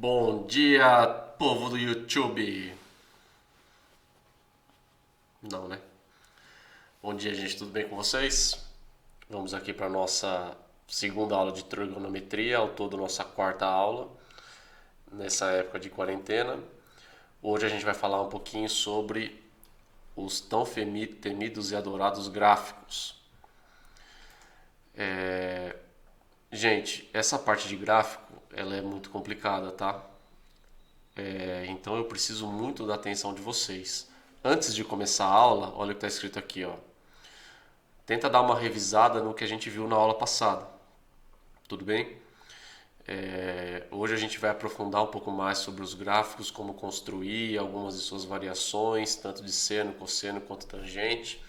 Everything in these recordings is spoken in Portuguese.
Bom dia, povo do YouTube. Não, né? Bom dia, gente, tudo bem com vocês? Vamos aqui para nossa segunda aula de trigonometria, ao todo nossa quarta aula, nessa época de quarentena. Hoje a gente vai falar um pouquinho sobre os tão temidos e adorados gráficos. Gente, essa parte de gráfico, ela é muito complicada, tá? Então eu preciso muito da atenção de vocês. Antes de começar a aula, olha o que está escrito aqui, ó. Tenta dar uma revisada no que a gente viu na aula passada. Tudo bem? Hoje a gente vai aprofundar um pouco mais sobre os gráficos, como construir algumas de suas variações, tanto de seno, cosseno quanto tangente.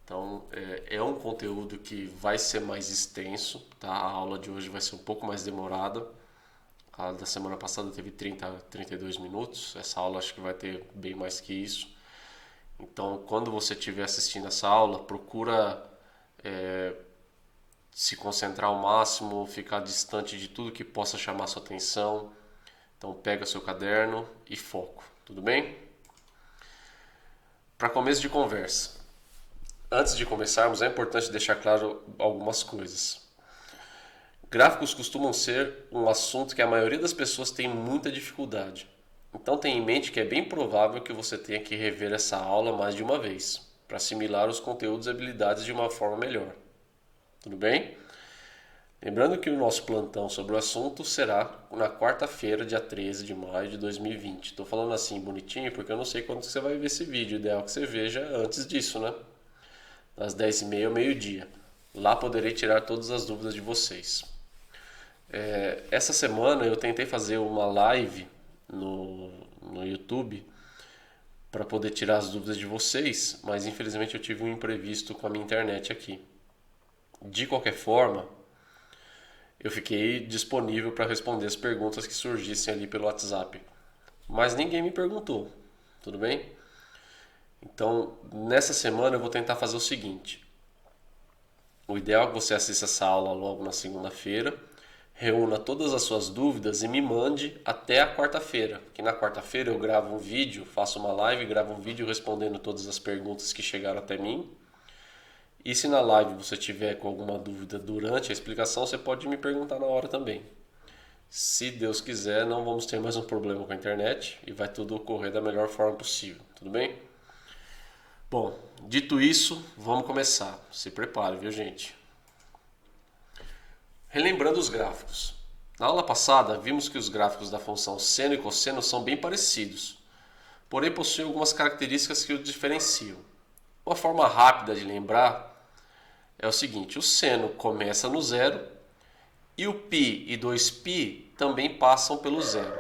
Então é um conteúdo que vai ser mais extenso, tá? A aula de hoje vai ser um pouco mais demorada. A aula da semana passada teve 30 a 32 minutos. Essa aula acho que vai ter bem mais que isso. Então, quando você estiver assistindo essa aula, procura se concentrar ao máximo, ficar distante de tudo que possa chamar sua atenção. Então, pega seu caderno e foco. Tudo bem? Para começo de conversa. Antes de começarmos, é importante deixar claro algumas coisas. Gráficos costumam ser um assunto que a maioria das pessoas tem muita dificuldade. Então tenha em mente que é bem provável que você tenha que rever essa aula mais de uma vez, para assimilar os conteúdos e habilidades de uma forma melhor. Tudo bem? Lembrando que o nosso plantão sobre o assunto será na quarta-feira, dia 13 de maio de 2020. Estou falando assim bonitinho porque eu não sei quando você vai ver esse vídeo. O ideal é que você veja antes disso, né? Das 10h30 ao meio-dia. Lá poderei tirar todas as dúvidas de vocês. Essa semana eu tentei fazer uma live no YouTube para poder tirar as dúvidas de vocês, mas infelizmente eu tive um imprevisto com a minha internet aqui. De qualquer forma, eu fiquei disponível para responder as perguntas que surgissem ali pelo WhatsApp, mas ninguém me perguntou, tudo bem? Então, nessa semana eu vou tentar fazer o seguinte: o ideal é que você assista essa aula logo na segunda-feira, reúna todas as suas dúvidas e me mande até a quarta-feira. Que na quarta-feira eu gravo um vídeo, faço uma live, gravo um vídeo respondendo todas as perguntas que chegaram até mim. E se na live você tiver com alguma dúvida durante a explicação, você pode me perguntar na hora também. Se Deus quiser, não vamos ter mais um problema com a internet e vai tudo ocorrer da melhor forma possível, tudo bem? Bom, dito isso, vamos começar. Se prepare, viu, gente? Relembrando os gráficos. Na aula passada, vimos que os gráficos da função seno e cosseno são bem parecidos, porém possuem algumas características que os diferenciam. Uma forma rápida de lembrar é o seguinte: o seno começa no zero e o π e 2π também passam pelo zero.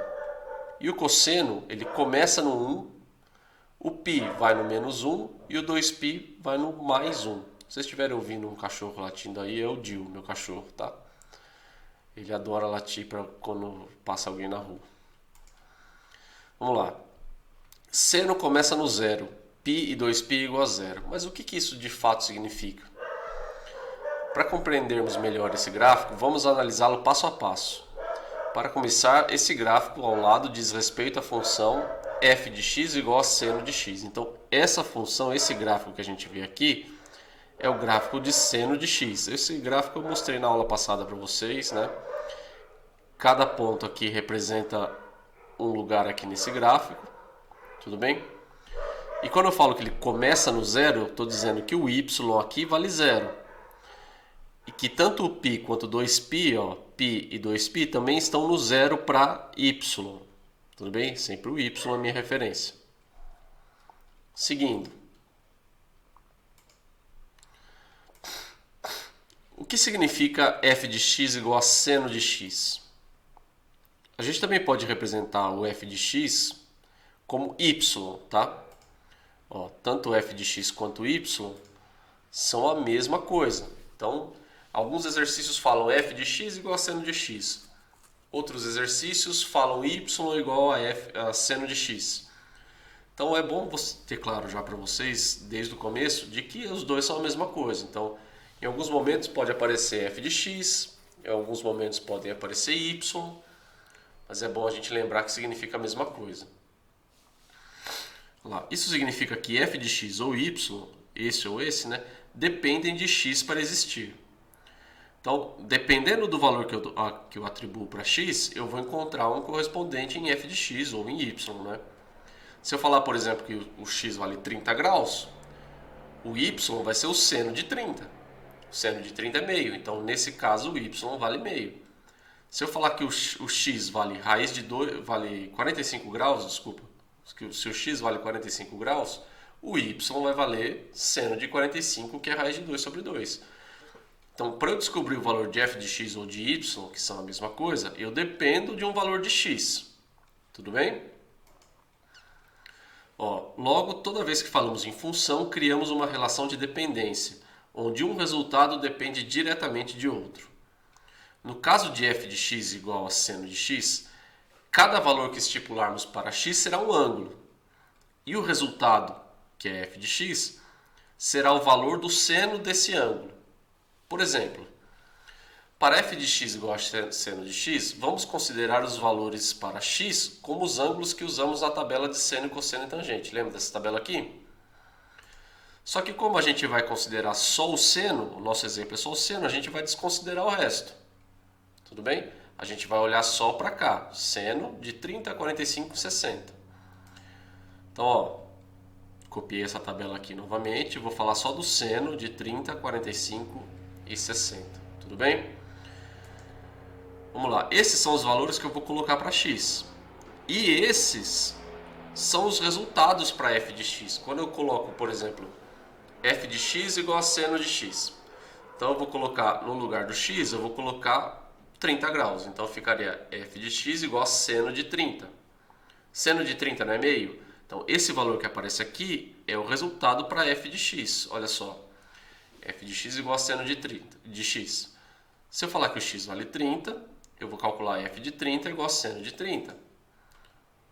E o cosseno, ele começa no 1, o π vai no menos 1 e o 2π vai no mais 1. Se vocês estiverem ouvindo um cachorro latindo aí, é o Dio, meu cachorro, tá? Ele adora latir quando passa alguém na rua. Vamos lá. Seno começa no zero, π e 2π igual a zero. Mas o que isso de fato significa? Para compreendermos melhor esse gráfico, vamos analisá-lo passo a passo. Para começar, esse gráfico ao lado diz respeito à função f de x igual a seno de x. Então, essa função, esse gráfico que a gente vê aqui, é o gráfico de seno de x. Esse gráfico eu mostrei na aula passada para vocês, né? Cada ponto aqui representa um lugar aqui nesse gráfico, tudo bem? E quando eu falo que ele começa no zero, eu estou dizendo que o y aqui vale zero. E que tanto o π quanto o 2π, ó, π e 2π, também estão no zero para y. Tudo bem? Sempre o y é a minha referência. Seguindo. O que significa f de x igual a seno de x? A gente também pode representar o f de x como y, tá? Ó, tanto f de x quanto y são a mesma coisa. Então, alguns exercícios falam f de x igual a seno de x. Outros exercícios falam y igual a seno de x. Então, é bom ter claro já para vocês, desde o começo, de que os dois são a mesma coisa. Então, em alguns momentos pode aparecer f de x, em alguns momentos podem aparecer y, mas é bom a gente lembrar que significa a mesma coisa. Lá. Isso significa que f de x ou y, esse ou esse, né, dependem de x para existir. Então, dependendo do valor que eu atribuo para x, eu vou encontrar um correspondente em f de x ou em y, né? Se eu falar, por exemplo, que o x vale 30 graus, o y vai ser o seno de 30. O seno de 30 é meio, então nesse caso o y vale meio. Se eu falar que o x vale raiz de 2, vale 45 graus, desculpa, se o x vale 45 graus, o y vai valer seno de 45, que é raiz de 2 sobre 2. Então, para eu descobrir o valor de f de x ou de y, que são a mesma coisa, eu dependo de um valor de x. Tudo bem? Logo, toda vez que falamos em função, criamos uma relação de dependência, onde um resultado depende diretamente de outro. No caso de f de x igual a seno de x, cada valor que estipularmos para x será um ângulo. E o resultado, que é f de x, será o valor do seno desse ângulo. Por exemplo, para f de x igual a seno de x, vamos considerar os valores para x como os ângulos que usamos na tabela de seno, cosseno e tangente. Lembra dessa tabela aqui? Só que como a gente vai considerar só o seno, o nosso exemplo é só o seno, a gente vai desconsiderar o resto. Tudo bem? A gente vai olhar só para cá, seno de 30, 45 e 60. Então, copiei essa tabela aqui novamente, vou falar só do seno de 30, 45 e 60. Tudo bem? Vamos lá, esses são os valores que eu vou colocar para x. E esses são os resultados para f de x. Quando eu coloco, por exemplo, f de x igual a seno de x. Então eu vou colocar, no lugar do x, eu vou colocar 30 graus. Então ficaria f de x igual a seno de 30. Seno de 30 não é meio? Então esse valor que aparece aqui é o resultado para f de x. Olha só, f de x igual a seno de 30, de x. Se eu falar que o x vale 30, eu vou calcular f de 30 igual a seno de 30.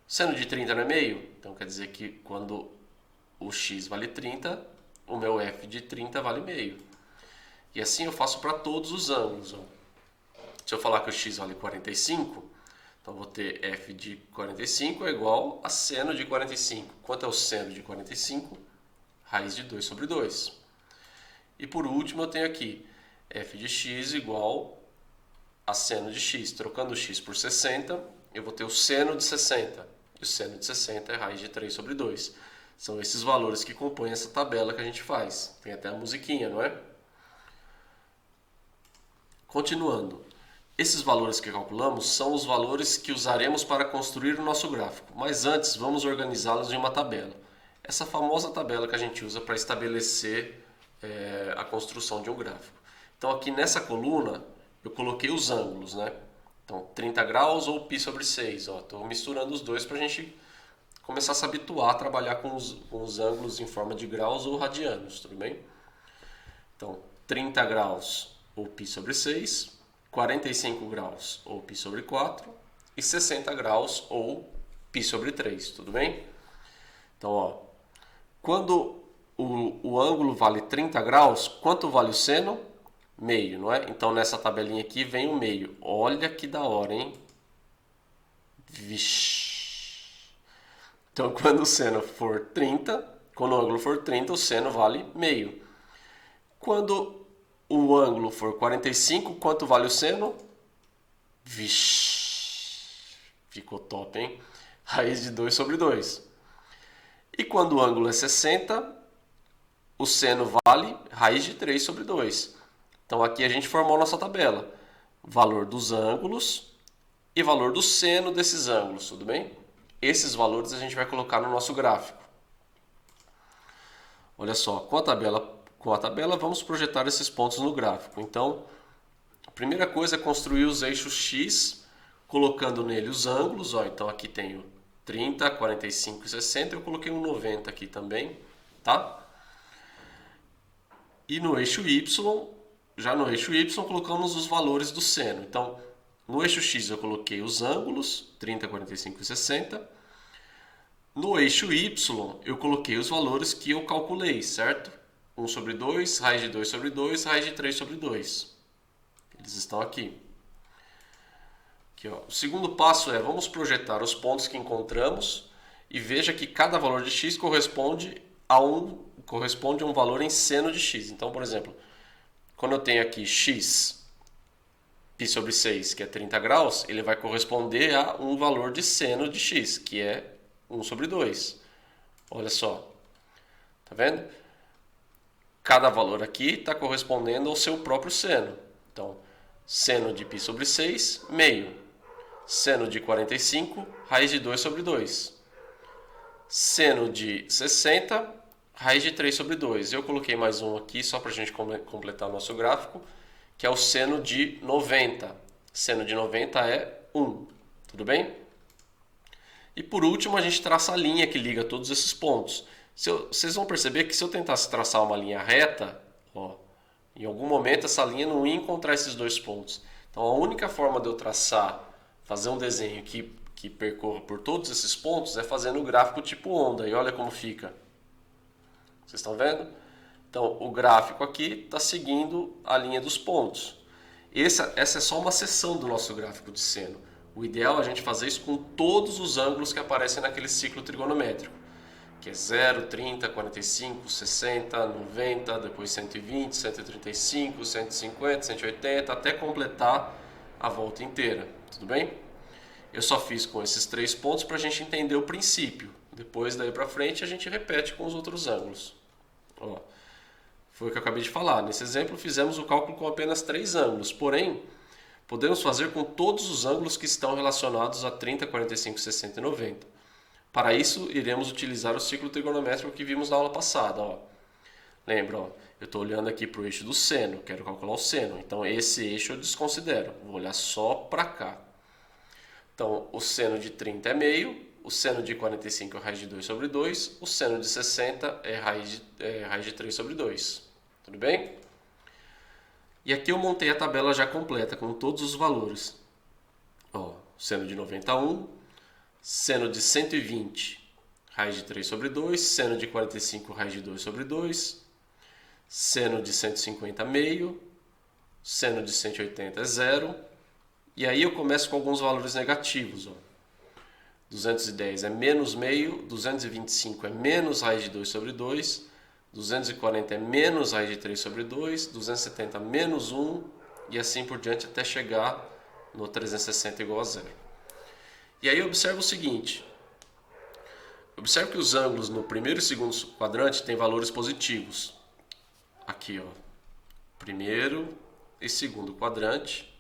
Seno de 30 não é meio? Então quer dizer que quando o x vale 30, o meu f de 30 vale meio. E assim eu faço para todos os ângulos. Se eu falar que o x vale 45, então vou ter f de 45 é igual a seno de 45. Quanto é o seno de 45? Raiz de 2 sobre 2. E por último eu tenho aqui f de x igual a seno de x. Trocando o x por 60, eu vou ter o seno de 60. E o seno de 60 é raiz de 3 sobre 2. São esses valores que compõem essa tabela que a gente faz. Tem até a musiquinha, não é? Continuando. Esses valores que calculamos são os valores que usaremos para construir o nosso gráfico. Mas antes, vamos organizá-los em uma tabela. Essa famosa tabela que a gente usa para estabelecer a construção de um gráfico. Então aqui nessa coluna eu coloquei os ângulos, né? Então 30 graus ou π sobre 6. Estou misturando os dois para a gente começar a se habituar a trabalhar com os ângulos em forma de graus ou radianos, tudo bem? Então 30 graus ou π sobre 6, 45 graus ou π sobre 4 e 60 graus ou π sobre 3, tudo bem? Então, quando o ângulo vale 30 graus, quanto vale o seno? Meio, não é? Então nessa tabelinha aqui vem o meio. Olha que da hora, hein? Vixe. Então quando o seno for 30, quando o ângulo for 30, o seno vale meio. Quando o ângulo for 45, quanto vale o seno? Vixe. Ficou top, hein? Raiz de 2 sobre 2. E quando o ângulo é 60, o seno vale raiz de 3 sobre 2. Então aqui a gente formou a nossa tabela. Valor dos ângulos e valor do seno desses ângulos, tudo bem? Esses valores a gente vai colocar no nosso gráfico. Olha só, com a tabela vamos projetar esses pontos no gráfico. Então, a primeira coisa é construir os eixos X, colocando nele os ângulos. Então aqui tenho 30, 45 e 60. Eu coloquei um 90 aqui também, tá? E no eixo Y, já no eixo Y, colocamos os valores do seno. Então, no eixo X eu coloquei os ângulos, 30, 45 e 60. No eixo Y, eu coloquei os valores que eu calculei, certo? 1 sobre 2, raiz de 2 sobre 2, raiz de 3 sobre 2. Eles estão aqui. Aqui, ó. O segundo passo é, vamos projetar os pontos que encontramos e veja que cada valor de x corresponde a um valor em seno de x. Então, por exemplo, quando eu tenho aqui x, π sobre 6, que é 30 graus, ele vai corresponder a um valor de seno de x, que é 1 sobre 2. Olha só. Tá vendo? Cada valor aqui está correspondendo ao seu próprio seno. Então, seno de π sobre 6, meio. Seno de 45, raiz de 2 sobre 2. Seno de 60, raiz de 3 sobre 2. Eu coloquei mais um aqui só para a gente completar o nosso gráfico, que é o seno de 90. Seno de 90 é 1. Tudo bem? E por último, a gente traça a linha que liga todos esses pontos. Vocês vão perceber que se eu tentasse traçar uma linha reta, ó, em algum momento essa linha não ia encontrar esses dois pontos. Então a única forma de eu fazer um desenho que percorra por todos esses pontos é fazendo o gráfico tipo onda. E olha como fica. Vocês estão vendo? Então o gráfico aqui está seguindo a linha dos pontos. Essa é só uma seção do nosso gráfico de seno. O ideal é a gente fazer isso com todos os ângulos que aparecem naquele ciclo trigonométrico, que é 0, 30, 45, 60, 90, depois 120, 135, 150, 180, até completar a volta inteira. Tudo bem? Eu só fiz com esses 3 pontos para a gente entender o princípio. Depois, daí para frente, a gente repete com os outros ângulos. Ó, foi o que eu acabei de falar. Nesse exemplo, fizemos o cálculo com apenas 3 ângulos, porém, podemos fazer com todos os ângulos que estão relacionados a 30, 45, 60 e 90. Para isso, iremos utilizar o ciclo trigonométrico que vimos na aula passada. Ó. Lembra, ó, eu estou olhando aqui para o eixo do seno, quero calcular o seno. Então, esse eixo eu desconsidero, vou olhar só para cá. Então, o seno de 30 é meio, o seno de 45 é raiz de 2 sobre 2, o seno de 60 é raiz de 3 sobre 2. Tudo bem? E aqui eu montei a tabela já completa, com todos os valores. Ó, seno de 91, seno de 120, raiz de 3 sobre 2, seno de 45, raiz de 2 sobre 2, seno de 150, meio, seno de 180 é 0, e aí eu começo com alguns valores negativos. Ó. 210 é menos meio, 225 é menos raiz de 2 sobre 2, 240 é menos raiz de 3 sobre 2, 270 menos 1, e assim por diante até chegar no 360 igual a 0. E aí observa o seguinte, observe que os ângulos no primeiro e segundo quadrante têm valores positivos. Aqui, ó, primeiro e segundo quadrante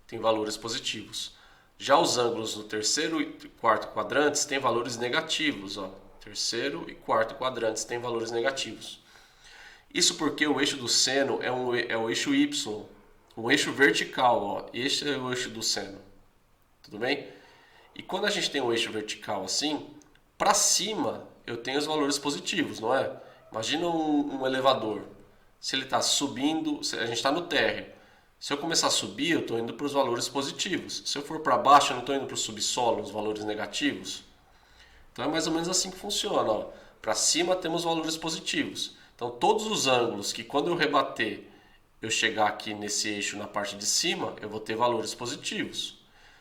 tem valores positivos. Já os ângulos no terceiro e quarto quadrantes têm valores negativos. Ó. Terceiro e quarto quadrantes têm valores negativos. Isso porque o eixo do seno é o eixo Y, um eixo vertical. Ó. Este é o eixo do seno. Tudo bem? E quando a gente tem um eixo vertical assim, para cima eu tenho os valores positivos, não é? Imagina um elevador. Se ele está subindo, a gente está no térreo. Se eu começar a subir, eu estou indo para os valores positivos. Se eu for para baixo, eu não estou indo para o subsolo, os valores negativos. Então é mais ou menos assim que funciona. Para cima temos valores positivos. Então todos os ângulos que quando eu rebater, eu chegar aqui nesse eixo na parte de cima, eu vou ter valores positivos.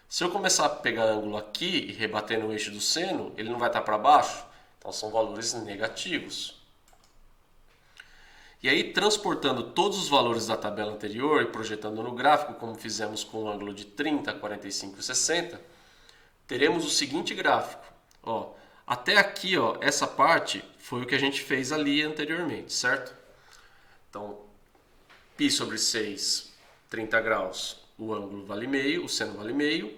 Se eu começar a pegar ângulo aqui e rebater no eixo do seno, ele não vai estar para baixo. Então são valores negativos. E aí, transportando todos os valores da tabela anterior e projetando no gráfico, como fizemos com o ângulo de 30, 45 e 60, teremos o seguinte gráfico. Ó, até aqui, ó, essa parte foi o que a gente fez ali anteriormente, certo? Então, π sobre 6, 30 graus, o ângulo vale meio, o seno vale meio.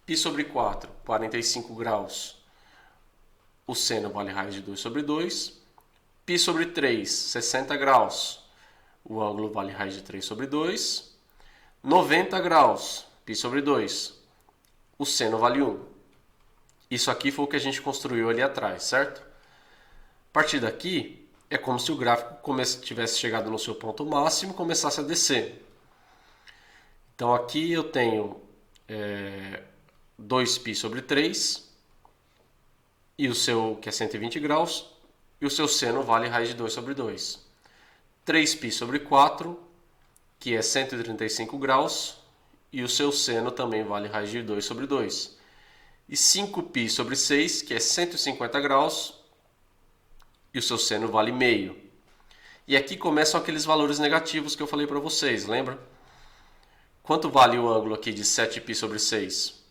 Π sobre 4, 45 graus, o seno vale raiz de 2 sobre 2. Π sobre 3, 60 graus, o ângulo vale raiz de 3 sobre 2. 90 graus, π sobre 2, o seno vale 1. Isso aqui foi o que a gente construiu ali atrás, certo? A partir daqui, é como se o gráfico tivesse chegado no seu ponto máximo e começasse a descer. Então aqui eu tenho 2π sobre 3, e o seu, que é 120 graus, e o seu seno vale raiz de 2 sobre 2. 3π sobre 4, que é 135 graus, e o seu seno também vale raiz de 2 sobre 2. E 5π sobre 6, que é 150 graus, e o seu seno vale meio. E aqui começam aqueles valores negativos que eu falei para vocês, lembra? Quanto vale o ângulo aqui de 7π sobre 6?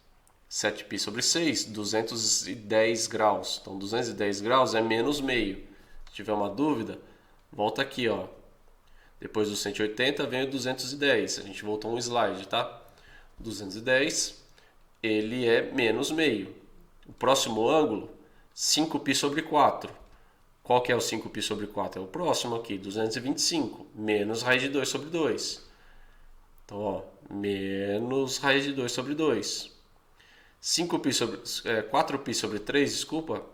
7π sobre 6, 210 graus. Então 210 graus é menos meio. Se tiver uma dúvida, volta aqui, ó. Depois do 180 vem o 210. A gente voltou um slide, tá? 210, ele é menos meio. O próximo ângulo, 5π sobre 4. Qual que é o 5π sobre 4? É o próximo aqui, 225, menos raiz de 2 sobre 2. Então, ó, menos raiz de 2 sobre 2. 4π sobre 3, desculpa,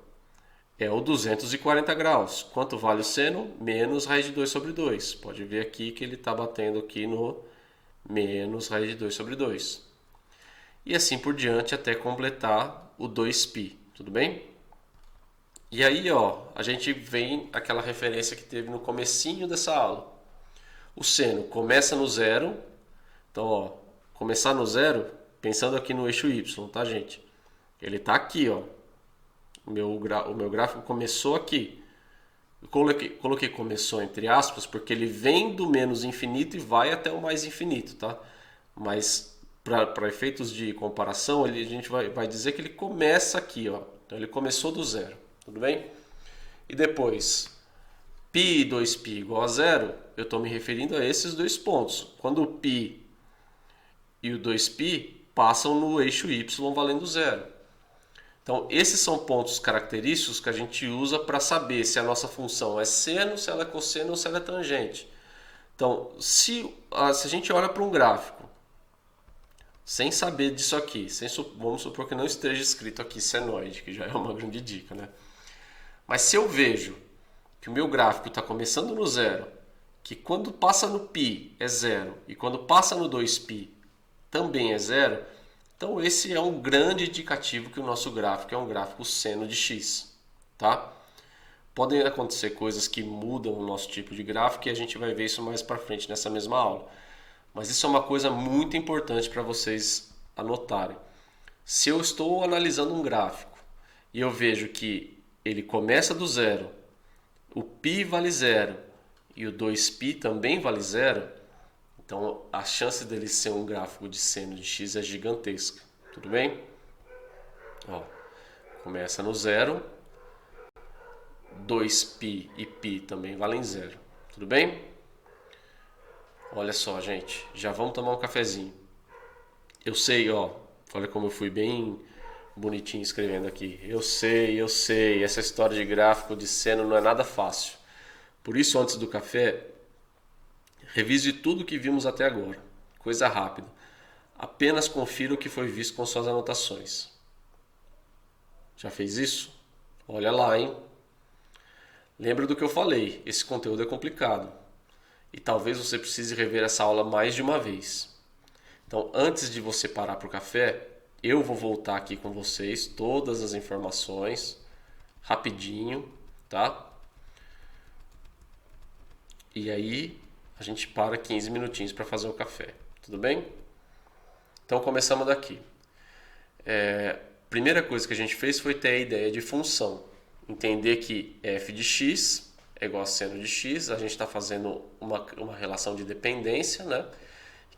é o 240 graus. Quanto vale o seno? Menos raiz de 2 sobre 2. Pode ver aqui que ele está batendo aqui no menos raiz de 2 sobre 2. E assim por diante até completar o 2π, tudo bem? E aí, ó, a gente vem aquela referência que teve no comecinho dessa aula. O seno começa no zero. Então, ó, começar no zero, pensando aqui no eixo Y, tá, gente? Ele tá aqui, ó. O meu gráfico começou aqui. Eu coloquei começou entre aspas, porque ele vem do menos infinito e vai até o mais infinito, tá? Mas, para efeitos de comparação, a gente vai dizer que ele começa aqui, ó. Então, ele começou do zero. Tudo bem? E depois, π e 2π igual a zero, eu estou me referindo a esses dois pontos. Quando o π e o 2π passam no eixo y valendo zero. Então, esses são pontos característicos que a gente usa para saber se a nossa função é seno, se ela é cosseno ou se ela é tangente. Então, se a gente olha para um gráfico, sem saber disso aqui, vamos supor que não esteja escrito aqui senoide, que já é uma grande dica, né? Mas se eu vejo que o meu gráfico está começando no zero, que quando passa no π é zero e quando passa no 2π também é zero, então esse é um grande indicativo que o nosso gráfico é um gráfico seno de x, tá? Podem acontecer coisas que mudam o nosso tipo de gráfico e a gente vai ver isso mais para frente nessa mesma aula. Mas isso é uma coisa muito importante para vocês anotarem. Se eu estou analisando um gráfico e eu vejo que ele começa do zero, o π vale zero e o 2π também vale zero, então a chance dele ser um gráfico de seno de x é gigantesca. Tudo bem? Ó, começa no zero, 2π e π também valem zero. Tudo bem? Olha só, gente, já vamos tomar um cafezinho. Eu sei, ó, olha como eu fui bem bonitinho escrevendo aqui. Eu sei, essa história de gráfico de seno não é nada fácil. Por isso, antes do café, revise tudo que vimos até agora. Coisa rápida. Apenas confira o que foi visto com suas anotações. Já fez isso? Olha lá, hein? Lembra do que eu falei, esse conteúdo é complicado. E talvez você precise rever essa aula mais de uma vez. Então, antes de você parar para o café, eu vou voltar aqui com vocês todas as informações, rapidinho, tá? E aí, a gente para 15 minutinhos para fazer o café, tudo bem? Então, começamos daqui. Primeira coisa que a gente fez foi ter a ideia de função. Entender que f de x é igual a seno de x, a gente está fazendo uma relação de dependência, né?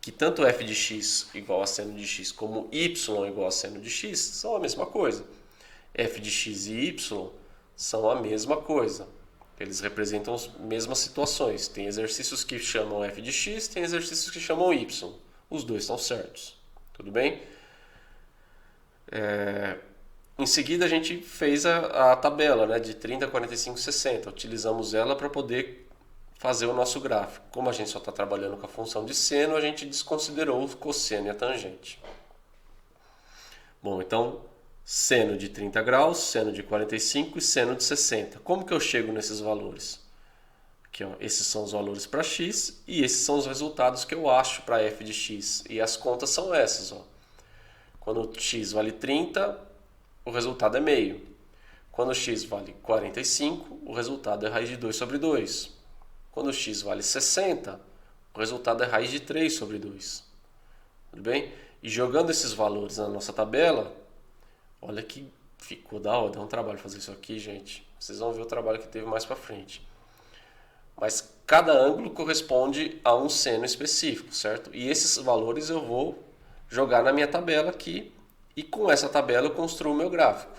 Que tanto f de x igual a seno de x como y igual a seno de x são a mesma coisa. F de x e y são a mesma coisa. Eles representam as mesmas situações. Tem exercícios que chamam f de x, tem exercícios que chamam y. Os dois estão certos. Tudo bem? Em seguida a gente fez a tabela, né, de 30, 45, 60. Utilizamos ela para poder fazer o nosso gráfico. Como a gente só está trabalhando com a função de seno, a gente desconsiderou o cosseno e a tangente. Bom, então, seno de 30 graus, seno de 45 e seno de 60. Como que eu chego nesses valores? Aqui, ó, esses são os valores para x e esses são os resultados que eu acho para f de x. E as contas são essas. Ó. Quando x vale 30, o resultado é meio. Quando x vale 45, o resultado é raiz de 2 sobre 2. Quando x vale 60, o resultado é raiz de 3 sobre 2. tudo bem? E jogando esses valores na nossa tabela, olha que ficou da hora, dá um trabalho fazer isso aqui, gente. Vocês vão ver o trabalho que teve mais para frente. Mas cada ângulo corresponde a um seno específico, certo? E esses valores eu vou jogar na minha tabela aqui, e com essa tabela eu construo o meu gráfico.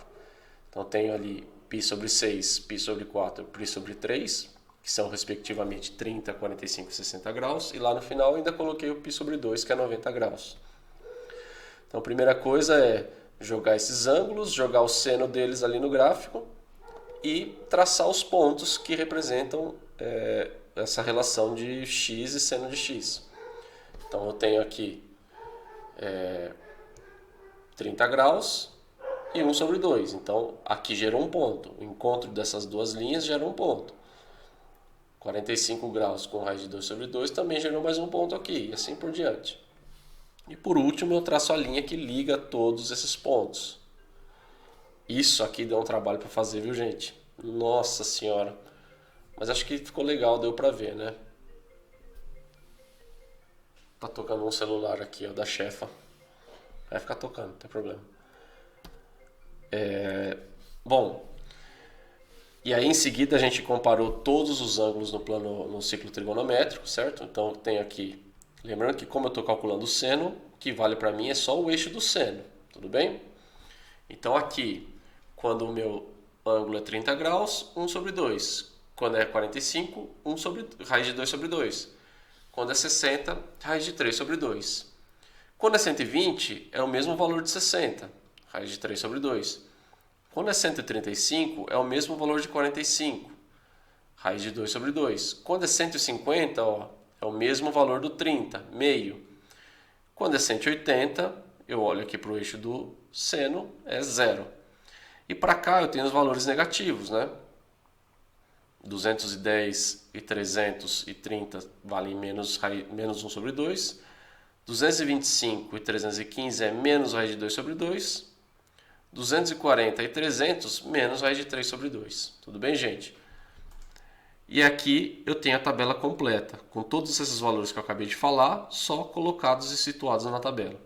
Então eu tenho ali π sobre 6, π sobre 4, π sobre 3, que são respectivamente 30, 45 e 60 graus, e lá no final ainda coloquei o π sobre 2, que é 90 graus. Então a primeira coisa é jogar esses ângulos, jogar o seno deles ali no gráfico e traçar os pontos que representam essa relação de x e seno de x. Então eu tenho aqui 30 graus e 1 sobre 2. Então aqui gerou um ponto. O encontro dessas duas linhas gerou um ponto. 45 graus com raiz de 2 sobre 2 também gerou mais um ponto aqui, e assim por diante. E por último eu traço a linha que liga todos esses pontos. Isso aqui deu um trabalho para fazer, viu, gente? Nossa senhora! Mas acho que ficou legal, deu pra ver, né? Tá tocando um celular aqui, ó, da chefa. Vai ficar tocando, não tem problema. Bom, e aí em seguida a gente comparou todos os ângulos no ciclo trigonométrico, certo? Então tem aqui, lembrando que como eu estou calculando o seno, o que vale para mim é só o eixo do seno, tudo bem? Então aqui, quando o meu ângulo é 30 graus, 1 sobre 2. Quando é 45, raiz de 2 sobre 2. Quando é 60, raiz de 3 sobre 2. Quando é 120, é o mesmo valor de 60, raiz de 3 sobre 2. Quando é 135, é o mesmo valor de 45, raiz de 2 sobre 2. Quando é 150, ó, é o mesmo valor do 30, meio. Quando é 180, eu olho aqui para o eixo do seno, é zero. E para cá eu tenho os valores negativos, né? 210 e 330 valem menos 1 sobre 2. 225 e 315 é menos raiz de 2 sobre 2. 240 e 300 menos raiz de 3 sobre 2. Tudo bem, gente? E aqui eu tenho a tabela completa, com todos esses valores que eu acabei de falar, só colocados e situados na tabela.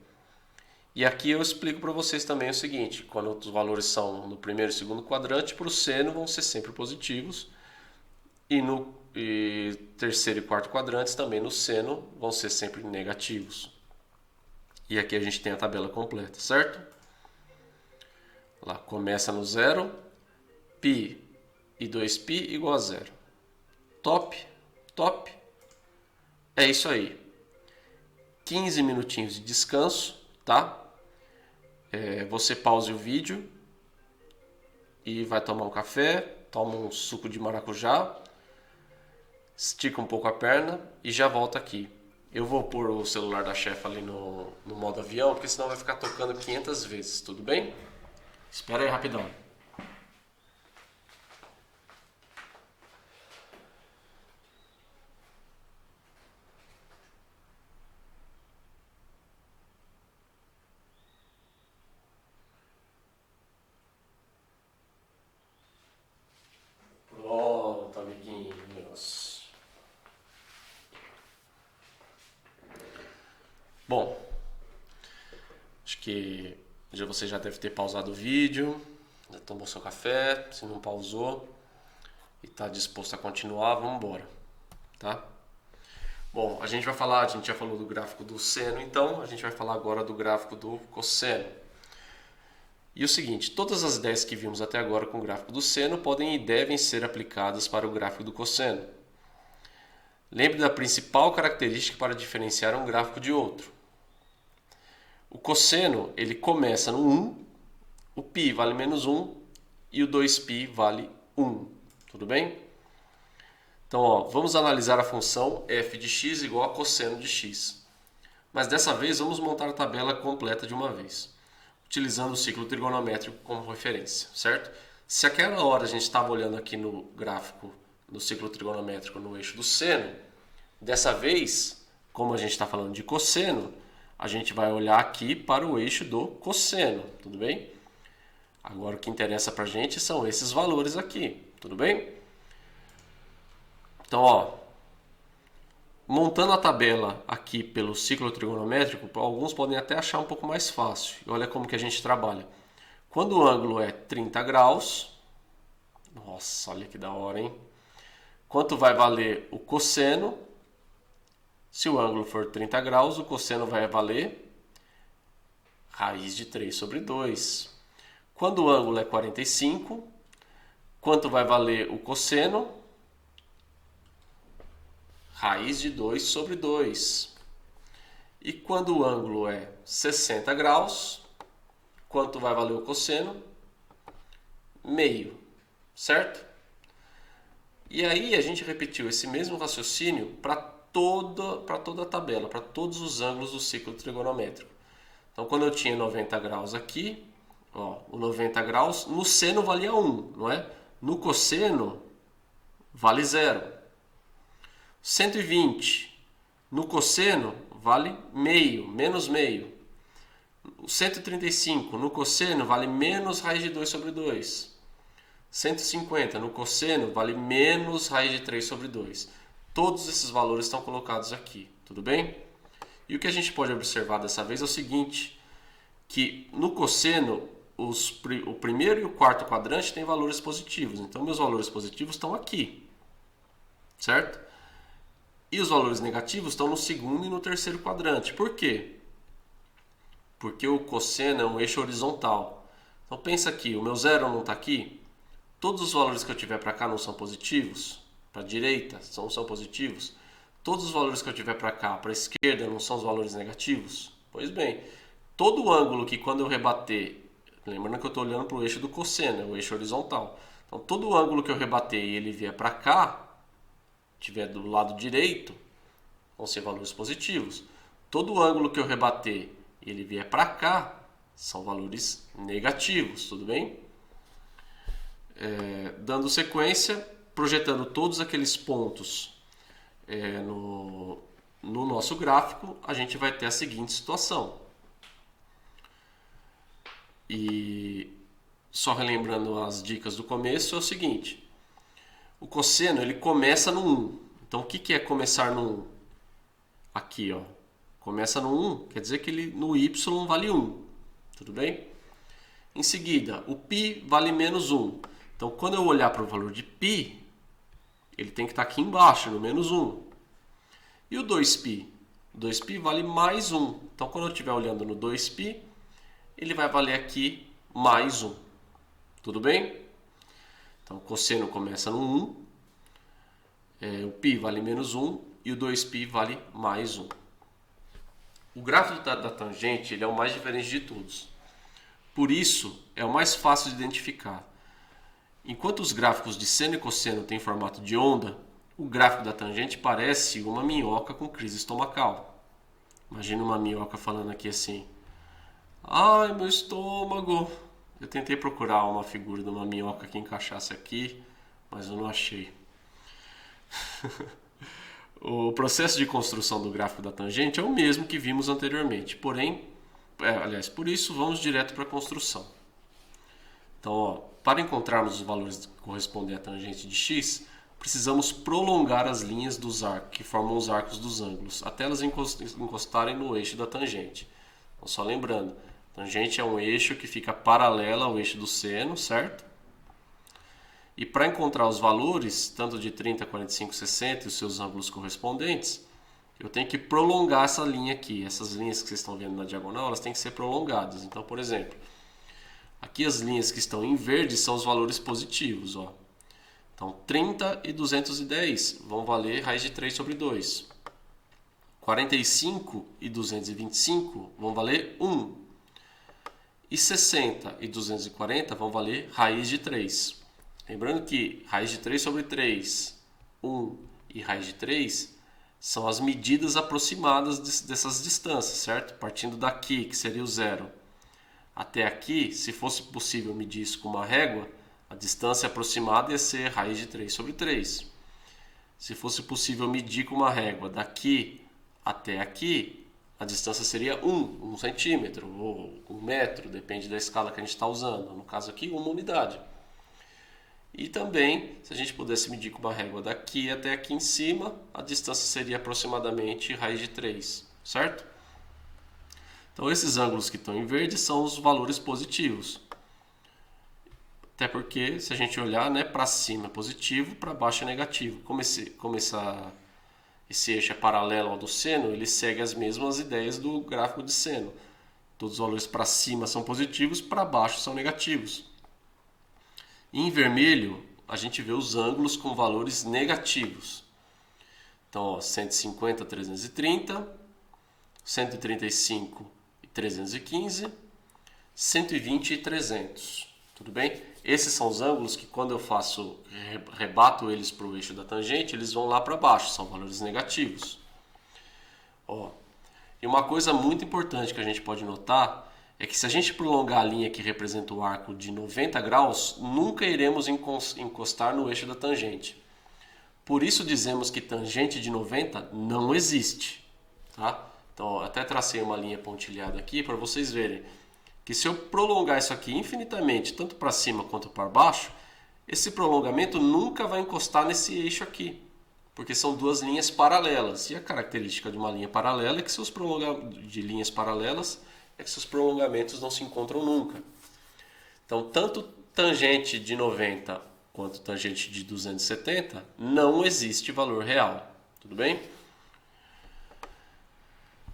E aqui eu explico para vocês também o seguinte, quando os valores são no primeiro e segundo quadrante, para o seno vão ser sempre positivos, e no terceiro e quarto quadrantes também no seno vão ser sempre negativos. E aqui a gente tem a tabela completa, certo? Lá começa no zero, π e 2π igual a zero. Top, top. É isso aí. 15 minutinhos de descanso, tá? Você pause o vídeo e vai tomar um café, toma um suco de maracujá, estica um pouco a perna e já volta aqui. Eu vou pôr o celular da chefe ali no modo avião, porque senão vai ficar tocando 500 vezes, tudo bem? Espera aí rapidão. Pronto, amiguinhos. Bom, acho que você já deve ter pausado o vídeo, já tomou seu café, se não pausou e está disposto a continuar, vamos embora, tá? Bom, a gente já falou do gráfico do seno, então a gente vai falar agora do gráfico do cosseno. E o seguinte, todas as ideias que vimos até agora com o gráfico do seno podem e devem ser aplicadas para o gráfico do cosseno. Lembre da principal característica para diferenciar um gráfico de outro. O cosseno, ele começa no 1, o π vale menos 1 e o 2π vale 1. Tudo bem? Então, ó, vamos analisar a função f de x igual a cosseno de x. Mas dessa vez vamos montar a tabela completa de uma vez, utilizando o ciclo trigonométrico como referência, certo? Se aquela hora a gente estava olhando aqui no gráfico, no ciclo trigonométrico no eixo do seno, dessa vez, como a gente está falando de cosseno, a gente vai olhar aqui para o eixo do cosseno, tudo bem? Agora o que interessa para a gente são esses valores aqui, tudo bem? Então, ó, montando a tabela aqui pelo ciclo trigonométrico, alguns podem até achar um pouco mais fácil. Olha como que a gente trabalha. Quando o ângulo é 30 graus, nossa, olha que da hora, hein? Quanto vai valer o cosseno? Se o ângulo for 30 graus, o cosseno vai valer raiz de 3 sobre 2. Quando o ângulo é 45, quanto vai valer o cosseno? Raiz de 2 sobre 2. E quando o ângulo é 60 graus, quanto vai valer o cosseno? Meio, certo? E aí a gente repetiu esse mesmo raciocínio para toda a tabela, para todos os ângulos do ciclo trigonométrico. Então, quando eu tinha 90 graus aqui, ó, o 90 graus, no seno valia 1, não é? No cosseno, vale 0. 120, no cosseno, vale meio, menos meio. 135, no cosseno, vale menos raiz de 2 sobre 2. 150, no cosseno, vale menos raiz de 3 sobre 2. Todos esses valores estão colocados aqui, tudo bem? E o que a gente pode observar dessa vez é o seguinte, que no cosseno, o primeiro e o quarto quadrante têm valores positivos. Então, meus valores positivos estão aqui, certo? E os valores negativos estão no segundo e no terceiro quadrante. Por quê? Porque o cosseno é um eixo horizontal. Então, pensa aqui, o meu zero não está aqui? Todos os valores que eu tiver para cá não são positivos? Para a direita não são positivos? Todos os valores que eu tiver para cá, para a esquerda, não são os valores negativos? Pois bem, todo ângulo que quando eu rebater, lembrando que eu estou olhando para o eixo do cosseno, é o eixo horizontal. Então, todo ângulo que eu rebater e ele vier para cá, estiver do lado direito, vão ser valores positivos. Todo ângulo que eu rebater e ele vier para cá, são valores negativos, tudo bem? Dando sequência, projetando todos aqueles pontos no nosso gráfico, a gente vai ter a seguinte situação. E só relembrando as dicas do começo, é o seguinte. O cosseno, ele começa no 1. Então, o que é começar no 1? Aqui, ó. Começa no 1, quer dizer que ele no y vale 1. Tudo bem? Em seguida, o π vale menos 1. Então, quando eu olhar para o valor de π, ele tem que estar aqui embaixo, no menos 1. E o 2π? O 2π vale mais 1. Então, quando eu estiver olhando no 2π, ele vai valer aqui mais 1. Tudo bem? Então, o cosseno começa no 1, o π vale menos 1 e o 2π vale mais 1. O gráfico da tangente ele é o mais diferente de todos. Por isso, é o mais fácil de identificar. Enquanto os gráficos de seno e cosseno têm formato de onda, o gráfico da tangente parece uma minhoca com crise estomacal. Imagina uma minhoca falando aqui assim: ai, meu estômago! Eu tentei procurar uma figura de uma minhoca que encaixasse aqui, mas eu não achei. O processo de construção do gráfico da tangente é o mesmo que vimos anteriormente, porém, por isso vamos direto para a construção. Então, ó, para encontrarmos os valores que correspondem à tangente de x, precisamos prolongar as linhas dos arcos, que formam os arcos dos ângulos, até elas encostarem no eixo da tangente. Então, só lembrando, tangente é um eixo que fica paralelo ao eixo do seno, certo? E para encontrar os valores, tanto de 30, 45, 60 e os seus ângulos correspondentes, eu tenho que prolongar essa linha aqui. Essas linhas que vocês estão vendo na diagonal, elas têm que ser prolongadas. Então, por exemplo, aqui as linhas que estão em verde são os valores positivos. Ó. Então, 30 e 210 vão valer raiz de 3 sobre 2. 45 e 225 vão valer 1. E 60 e 240 vão valer raiz de 3. Lembrando que raiz de 3 sobre 3, 1 e raiz de 3 são as medidas aproximadas dessas distâncias, certo? Partindo daqui, que seria o 0, até aqui, se fosse possível medir isso com uma régua, a distância aproximada ia ser raiz de 3 sobre 3. Se fosse possível medir com uma régua daqui até aqui, a distância seria 1 centímetro ou 1 metro, depende da escala que a gente está usando. No caso aqui, 1 unidade. E também, se a gente pudesse medir com uma régua daqui até aqui em cima, a distância seria aproximadamente raiz de 3, certo? Então esses ângulos que estão em verde são os valores positivos. Até porque, se a gente olhar, né, para cima é positivo, para baixo é negativo. Como esse eixo é paralelo ao do seno, ele segue as mesmas ideias do gráfico de seno. Todos os valores para cima são positivos, para baixo são negativos. E em vermelho, a gente vê os ângulos com valores negativos. Então, ó, 150, 330, 135 e 315, 120 e 300. Tudo bem? Esses são os ângulos que, quando eu rebato eles para o eixo da tangente, eles vão lá para baixo, são valores negativos. Ó, e uma coisa muito importante que a gente pode notar é que se a gente prolongar a linha que representa o arco de 90 graus, nunca iremos encostar no eixo da tangente. Por isso dizemos que tangente de 90 não existe. Tá? Então, até tracei uma linha pontilhada aqui para vocês verem que se eu prolongar isso aqui infinitamente, tanto para cima quanto para baixo, esse prolongamento nunca vai encostar nesse eixo aqui, porque são duas linhas paralelas. E a característica de uma linha paralela é que seus prolongamentos não se encontram nunca. Então, tanto tangente de 90 quanto tangente de 270 não existe valor real. Tudo bem?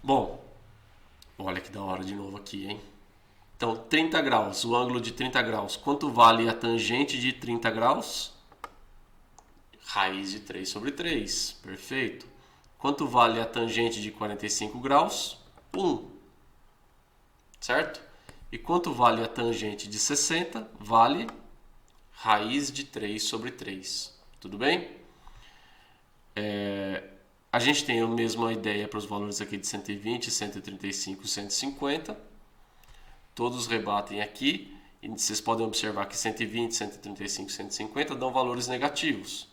Bom, olha que da hora de novo aqui, hein? Então, 30 graus, o ângulo de 30 graus. Quanto vale a tangente de 30 graus? Raiz de 3 sobre 3. Perfeito. Quanto vale a tangente de 45 graus? 1. Certo? E quanto vale a tangente de 60? Vale raiz de 3 sobre 3. Tudo bem? A gente tem a mesma ideia para os valores aqui de 120, 135 e 150. Todos rebatem aqui, e vocês podem observar que 120, 135 e 150 dão valores negativos.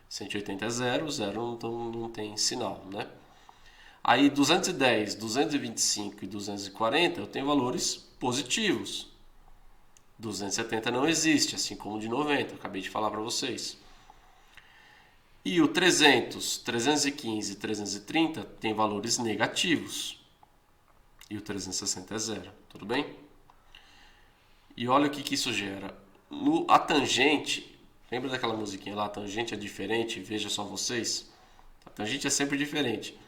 180 é 0, 0 não tem sinal, né? Aí 210, 225 e 240 eu tenho valores positivos. 270 não existe, assim como o de 90, eu acabei de falar para vocês. E o 300, 315 e 330 tem valores negativos. E o 360 é 0, tudo bem? E olha o que isso gera. A tangente, lembra daquela musiquinha lá? A tangente é diferente, veja só vocês. A tangente é sempre diferente.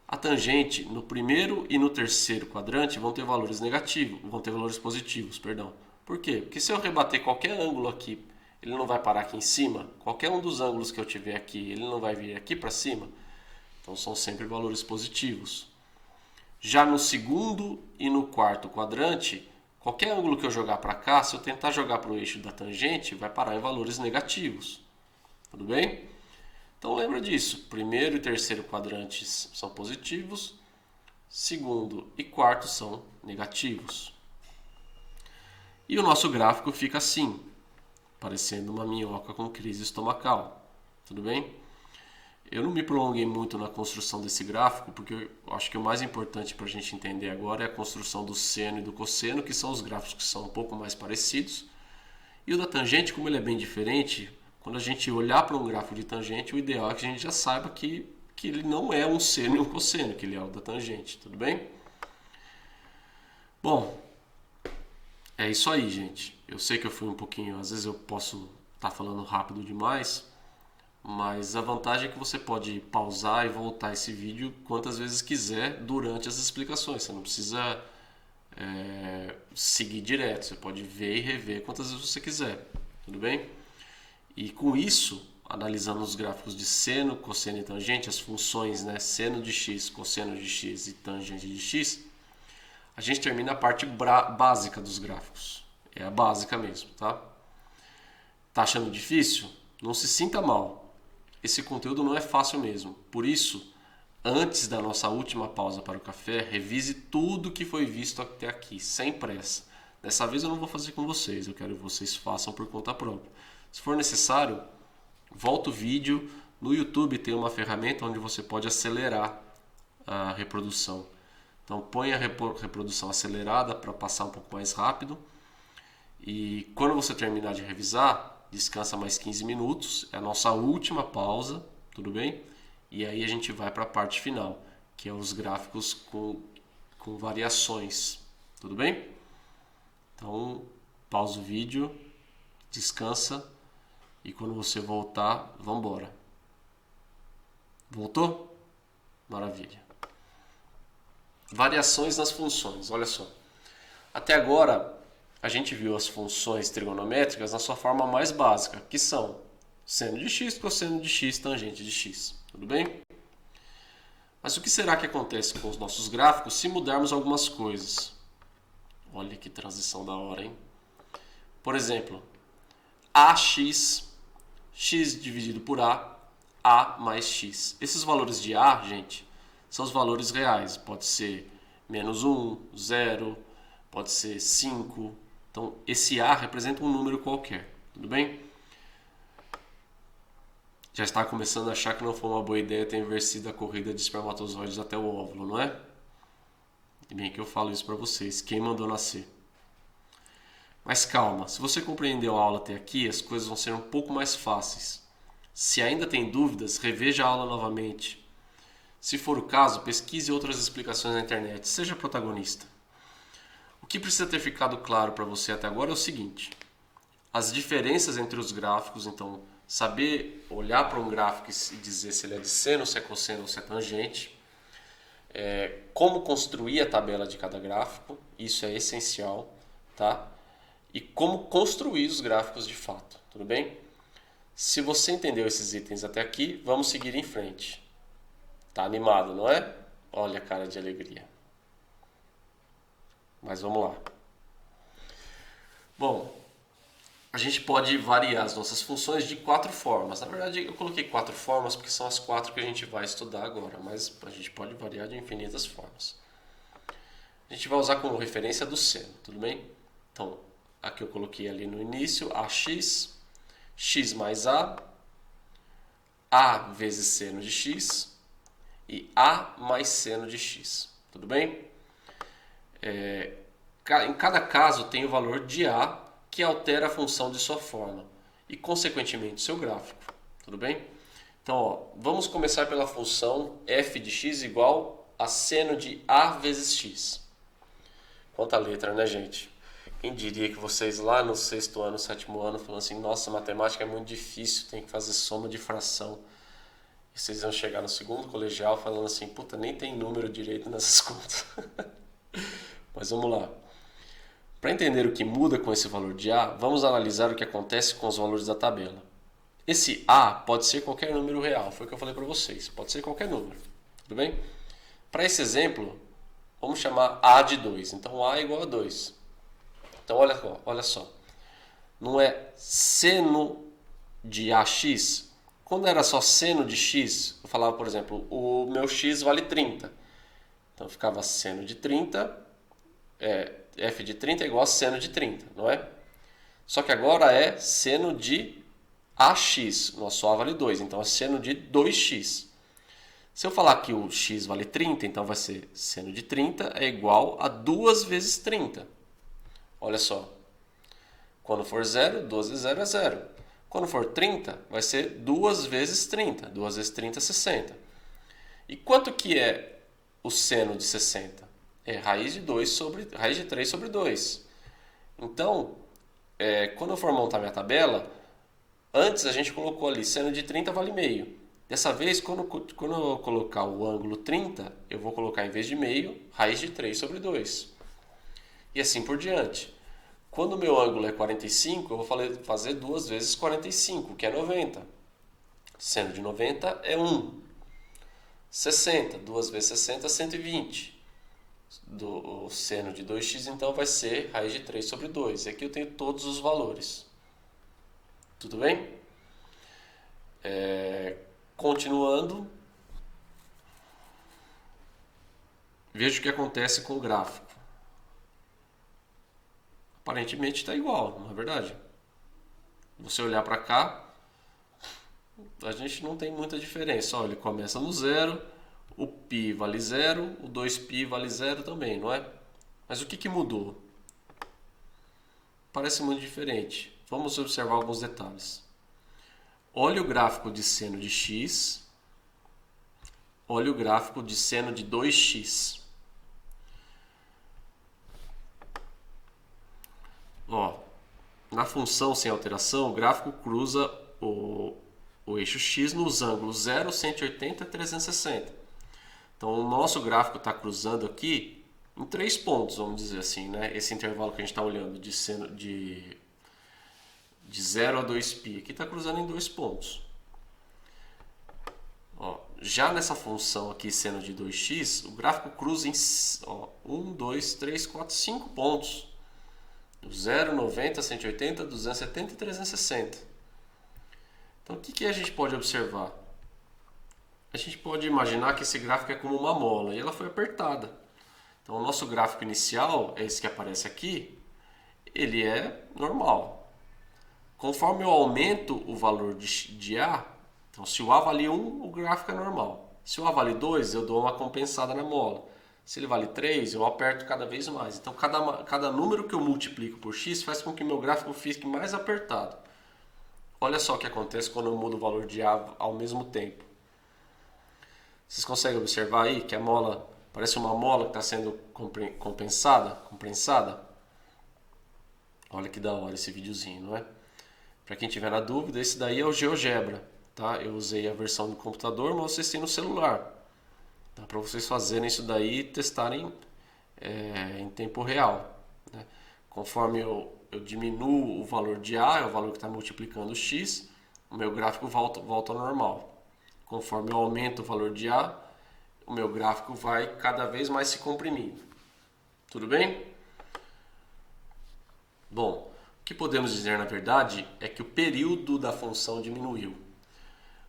A tangente no primeiro e no terceiro quadrante vão ter valores negativos, vão ter valores positivos, perdão. Por quê? Porque se eu rebater qualquer ângulo aqui, ele não vai parar aqui em cima. Qualquer um dos ângulos que eu tiver aqui, ele não vai vir aqui para cima. Então são sempre valores positivos. Já no segundo e no quarto quadrante, qualquer ângulo que eu jogar para cá, se eu tentar jogar para o eixo da tangente, vai parar em valores negativos. Tudo bem? Então lembra disso. Primeiro e terceiro quadrantes são positivos, segundo e quarto são negativos. E o nosso gráfico fica assim, parecendo uma minhoca com crise estomacal. Tudo bem? Eu não me prolonguei muito na construção desse gráfico, porque eu acho que o mais importante para a gente entender agora é a construção do seno e do cosseno, que são os gráficos que são um pouco mais parecidos. E o da tangente, como ele é bem diferente, quando a gente olhar para um gráfico de tangente, o ideal é que a gente já saiba que ele não é um seno e um cosseno, que ele é o da tangente, tudo bem? Bom, é isso aí, gente. Eu sei que eu fui um pouquinho, às vezes eu posso estar falando rápido demais, mas a vantagem é que você pode pausar e voltar esse vídeo quantas vezes quiser durante as explicações. Você não precisa seguir direto, você pode ver e rever quantas vezes você quiser, tudo bem? E com isso, analisando os gráficos de seno, cosseno e tangente, as funções, né, seno de x, cosseno de x e tangente de x, a gente termina a parte básica dos gráficos. É a básica mesmo, tá? Tá achando difícil? Não se sinta mal. Esse conteúdo não é fácil mesmo. Por isso, antes da nossa última pausa para o café, revise tudo que foi visto até aqui, sem pressa. Dessa vez eu não vou fazer com vocês, eu quero que vocês façam por conta própria. Se for necessário, volta o vídeo. No YouTube tem uma ferramenta onde você pode acelerar a reprodução. Então põe a reprodução acelerada para passar um pouco mais rápido. E quando você terminar de revisar, descansa mais 15 minutos, é a nossa última pausa, tudo bem? E aí a gente vai para a parte final, que é os gráficos com variações, tudo bem? Então, pausa o vídeo, descansa e quando você voltar, vamos embora. Voltou? Maravilha. Variações nas funções, olha só. Até agora, a gente viu as funções trigonométricas na sua forma mais básica, que são seno de x, cosseno de x, tangente de x. Tudo bem? Mas o que será que acontece com os nossos gráficos se mudarmos algumas coisas? Olha que transição da hora, hein? Por exemplo, AX, x dividido por A mais x. Esses valores de A, gente, são os valores reais. Pode ser menos 1, 0, pode ser 5. Então, esse A representa um número qualquer. Tudo bem? Já está começando a achar que não foi uma boa ideia ter invertido a corrida de espermatozoides até o óvulo, não é? E bem que eu falo isso para vocês. Quem mandou nascer? Mas calma, se você compreendeu a aula até aqui, as coisas vão ser um pouco mais fáceis. Se ainda tem dúvidas, reveja a aula novamente. Se for o caso, pesquise outras explicações na internet. Seja protagonista. O que precisa ter ficado claro para você até agora é o seguinte. As diferenças entre os gráficos, então, saber olhar para um gráfico e dizer se ele é de seno, se é cosseno ou se é tangente. Como construir a tabela de cada gráfico, isso é essencial, tá? E como construir os gráficos de fato, tudo bem? Se você entendeu esses itens até aqui, vamos seguir em frente. Tá animado, não é? Olha a cara de alegria. Mas vamos lá. Bom, a gente pode variar as nossas funções de 4 formas. Na verdade, eu coloquei 4 formas porque são as 4 que a gente vai estudar agora, mas a gente pode variar de infinitas formas. A gente vai usar como referência do seno, tudo bem? Então, aqui eu coloquei ali no início, AX, x mais A vezes seno de x e A mais seno de x. Tudo bem? Em cada caso tem o valor de A que altera a função de sua forma e, consequentemente, seu gráfico. Tudo bem? Então, ó, vamos começar pela função f de x igual a seno de A vezes x. Quanta letra, né, gente? Quem diria que vocês lá no 6º ano, 7º ano, falando assim, nossa, matemática é muito difícil, tem que fazer soma de fração. E vocês vão chegar no 2º colegial falando assim, puta, nem tem número direito nessas contas. Mas vamos lá. Para entender o que muda com esse valor de A, vamos analisar o que acontece com os valores da tabela. Esse A pode ser qualquer número real, foi o que eu falei para vocês, pode ser qualquer número. Tudo bem? Para esse exemplo, vamos chamar A de 2. Então, A é igual a 2. Então, olha só. Não é seno de AX? Quando era só seno de x, eu falava, por exemplo, o meu x vale 30. Então, ficava seno de 30, f de 30 é igual a seno de 30, não é? Só que agora é seno de AX. Nosso A vale 2, então é seno de 2x. Se eu falar que o x vale 30, então vai ser seno de 30 é igual a 2 vezes 30. Olha só. Quando for 0, 2 vezes 0 é 0. Quando for 30, vai ser 2 vezes 30. 2 vezes 30 é 60. E quanto que é o seno de 60? É raiz de 3 sobre 2. Então, quando eu for montar minha tabela, antes a gente colocou ali, seno de 30 vale meio. Dessa vez, quando eu colocar o ângulo 30, eu vou colocar em vez de meio, raiz de 3 sobre 2. E assim por diante. Quando o meu ângulo é 45, eu vou fazer 2 vezes 45, que é 90. Seno de 90 é 1. 60, 2 vezes 60 é 120. O seno de 2x, então, vai ser raiz de 3 sobre 2. E aqui eu tenho todos os valores. Tudo bem? Continuando. Veja o que acontece com o gráfico. Aparentemente está igual, não é verdade? Você olhar para cá, a gente não tem muita diferença. Olha, ele começa no 0, o π vale 0, o 2π vale 0 também, não é? Mas o que mudou? Parece muito diferente. vamos observar alguns detalhes. Olha o gráfico de seno de x, olha o gráfico de seno de 2x. Ó, na função sem alteração, o gráfico cruza o eixo x nos ângulos 0, 180 e 360. Então, o nosso gráfico está cruzando aqui em 3 pontos, vamos dizer assim, né? Esse intervalo que a gente está olhando de 0 a 2π, aqui está cruzando em 2 pontos. Ó, já nessa função aqui, seno de 2x, o gráfico cruza em 1, 2, 3, 4, 5 pontos. 0, 90, 180, 270 e 360. Então, o que a gente pode observar? A gente pode imaginar que esse gráfico é como uma mola e ela foi apertada. Então, o nosso gráfico inicial, é esse que aparece aqui, ele é normal. Conforme eu aumento o valor de A, então se o A vale 1, o gráfico é normal. Se o A vale 2, eu dou uma compensada na mola. Se ele vale 3, eu aperto cada vez mais. Então, cada número que eu multiplico por x faz com que meu gráfico fique mais apertado. Olha só o que acontece quando eu mudo o valor de A ao mesmo tempo. Vocês conseguem observar aí que a mola parece uma mola que está sendo compensada? Olha que da hora esse videozinho, não é? Para quem tiver na dúvida, esse daí é o GeoGebra. Tá? Eu usei a versão do computador, mas vocês têm no celular. Dá para vocês fazerem isso daí e testarem em tempo real. Né? Conforme eu diminuo o valor de A, é o valor que está multiplicando o x, o meu gráfico volta ao normal. Conforme eu aumento o valor de A, o meu gráfico vai cada vez mais se comprimindo. Tudo bem? Bom, o que podemos dizer na verdade é que o período da função diminuiu.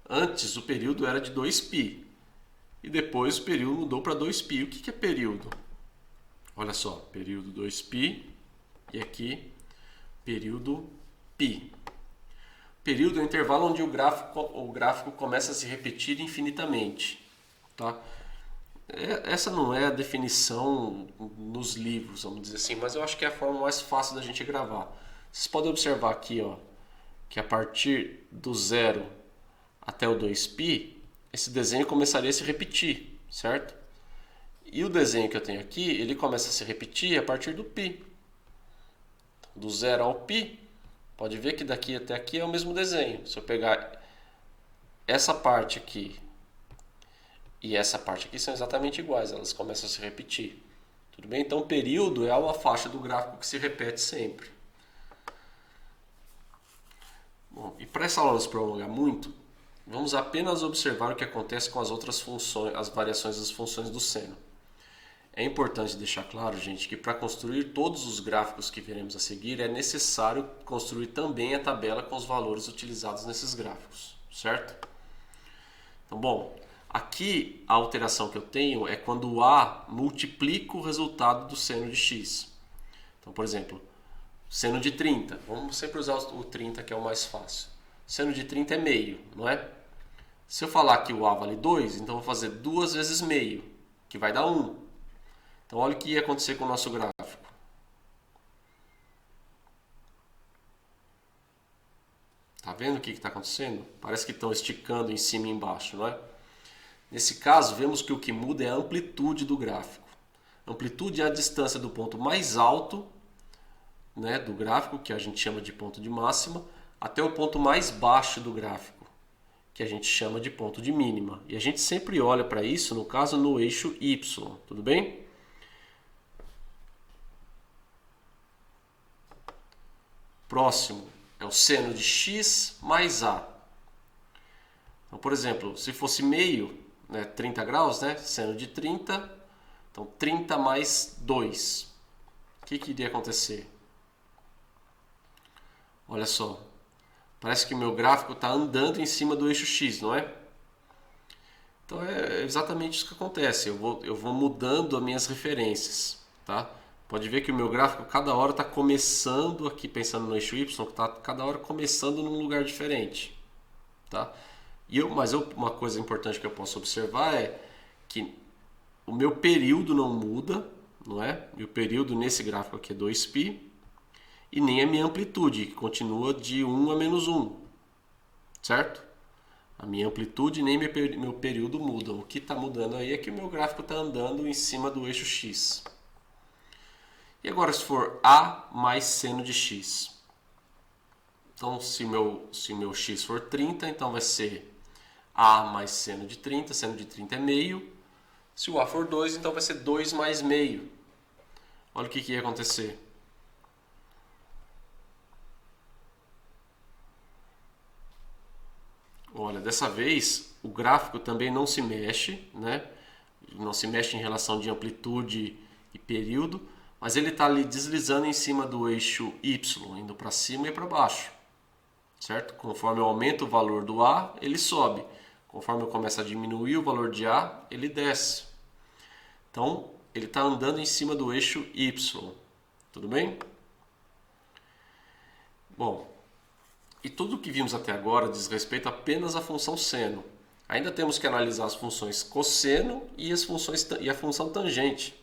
Antes o período era de 2π e depois o período mudou para 2π. O que é período? Olha só, período 2π e aqui período π. Período é o intervalo onde o gráfico começa a se repetir infinitamente. Tá? Essa não é a definição nos livros, vamos dizer assim, mas eu acho que é a forma mais fácil da gente gravar. Vocês podem observar aqui, ó, que a partir do 0 até o 2π, esse desenho começaria a se repetir, certo? E o desenho que eu tenho aqui, ele começa a se repetir a partir do π. Do 0 ao π, pode ver que daqui até aqui é o mesmo desenho. Se eu pegar essa parte aqui e essa parte aqui são exatamente iguais, elas começam a se repetir. Tudo bem? Então, período é uma faixa do gráfico que se repete sempre. Bom, e para essa aula não se prolongar muito, vamos apenas observar o que acontece com as outras funções, as variações das funções do seno. É importante deixar claro, gente, que para construir todos os gráficos que veremos a seguir, é necessário construir também a tabela com os valores utilizados nesses gráficos, certo? Então, bom, aqui a alteração que eu tenho é quando o A multiplica o resultado do seno de x. Então, por exemplo, seno de 30. Vamos sempre usar o 30, que é o mais fácil. Seno de 30 é meio, não é? Se eu falar que o A vale 2, então eu vou fazer 2 vezes meio, que vai dar 1. Então, olha o que ia acontecer com o nosso gráfico. Tá vendo o que está acontecendo? Parece que estão esticando em cima e embaixo, não é? Nesse caso, vemos que o que muda é a amplitude do gráfico. Amplitude é a distância do ponto mais alto, né, do gráfico, que a gente chama de ponto de máxima, até o ponto mais baixo do gráfico, que a gente chama de ponto de mínima. E a gente sempre olha para isso, no caso, no eixo Y. Tudo bem? Próximo é o seno de x mais A. Então, por exemplo, se fosse meio, né, 30 graus, né, seno de 30, então 30 mais 2. O que iria acontecer? Olha só, parece que o meu gráfico está andando em cima do eixo x, não é? Então é exatamente isso que acontece, eu vou mudando as minhas referências, tá? Pode ver que o meu gráfico cada hora está começando aqui, pensando no eixo Y, está cada hora começando num lugar diferente. Tá? Uma coisa importante que eu posso observar é que o meu período não muda, não é? E o período nesse gráfico aqui é 2π. e nem a minha amplitude, que continua de 1 a -1, certo? A minha amplitude nem meu período mudam. O que está mudando aí é que o meu gráfico está andando em cima do eixo X. E agora se for A mais seno de X? Então se o meu X for 30, então vai ser A mais seno de 30 é meio. Se o A for 2, então vai ser 2 mais meio. Olha o que ia acontecer. Olha, dessa vez o gráfico também não se mexe, né? Não se mexe em relação de amplitude e período, mas ele está ali deslizando em cima do eixo Y, indo para cima e para baixo, certo? Conforme eu aumento o valor do A, ele sobe. Conforme eu começo a diminuir o valor de A, ele desce. Então, ele está andando em cima do eixo Y. Tudo bem? Bom, e tudo o que vimos até agora diz respeito apenas à função seno. Ainda temos que analisar as funções cosseno e a função tangente.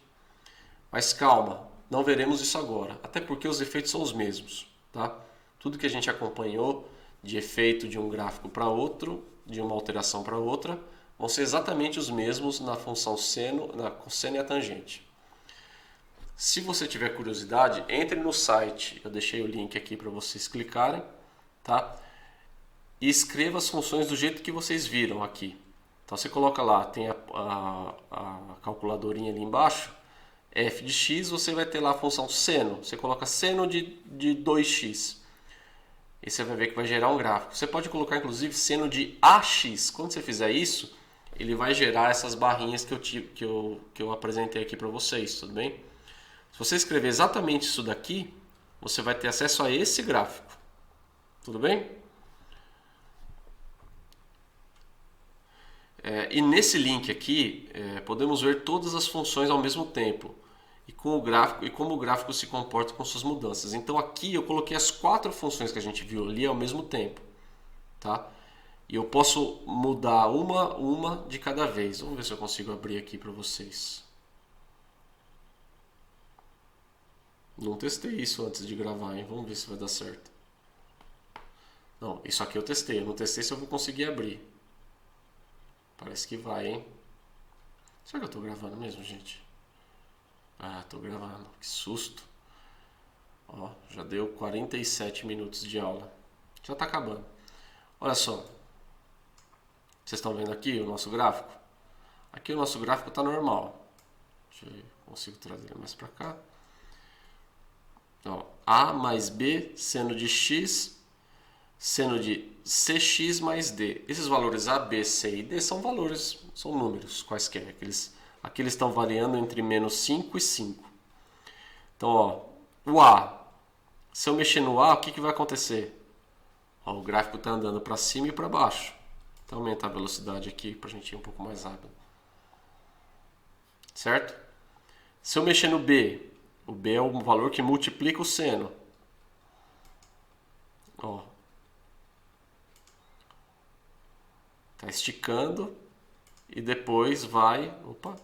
Mas calma, não veremos isso agora, até porque os efeitos são os mesmos, tá? Tudo que a gente acompanhou de efeito de um gráfico para outro, de uma alteração para outra, vão ser exatamente os mesmos na função seno, na cosseno e a tangente. Se você tiver curiosidade, entre no site, eu deixei o link aqui para vocês clicarem, tá? E escreva as funções do jeito que vocês viram aqui. Então você coloca lá, tem a calculadorinha ali embaixo, f de x, você vai ter lá a função seno. Você coloca seno de 2x. E você vai ver que vai gerar um gráfico. Você pode colocar inclusive seno de ax. Quando você fizer isso, ele vai gerar essas barrinhas que eu apresentei aqui para vocês, tudo bem? Se você escrever exatamente isso daqui, você vai ter acesso a esse gráfico. Tudo bem? E nesse link aqui, podemos ver todas as funções ao mesmo tempo. E com o gráfico, e como o gráfico se comporta com suas mudanças. Então aqui eu coloquei as 4 funções que a gente viu ali ao mesmo tempo. Tá? E eu posso mudar uma de cada vez. Vamos ver se eu consigo abrir aqui para vocês. Não testei isso antes de gravar, hein? Vamos ver se vai dar certo. Não, isso aqui eu testei. Eu não testei se eu vou conseguir abrir. Parece que vai, hein? Será que eu estou gravando mesmo, gente? Ah, estou gravando. Que susto. Ó, já deu 47 minutos de aula. Já está acabando. Olha só. Vocês estão vendo aqui o nosso gráfico? Aqui o nosso gráfico está normal. Deixa eu ver, consigo trazer ele mais para cá. Ó, A mais B, seno de x, seno de cx mais d. Esses valores A, B, C e D são valores, são números quaisquer. Aqui eles estão variando entre -5 e 5. Então, ó, o A, se eu mexer no A, o que vai acontecer? Ó, o gráfico está andando para cima e para baixo. Então, aumentar a velocidade aqui para a gente ir um pouco mais rápido. Certo? Se eu mexer no B, o B é o valor que multiplica o seno. Ó. Tá esticando e depois vai... Opa!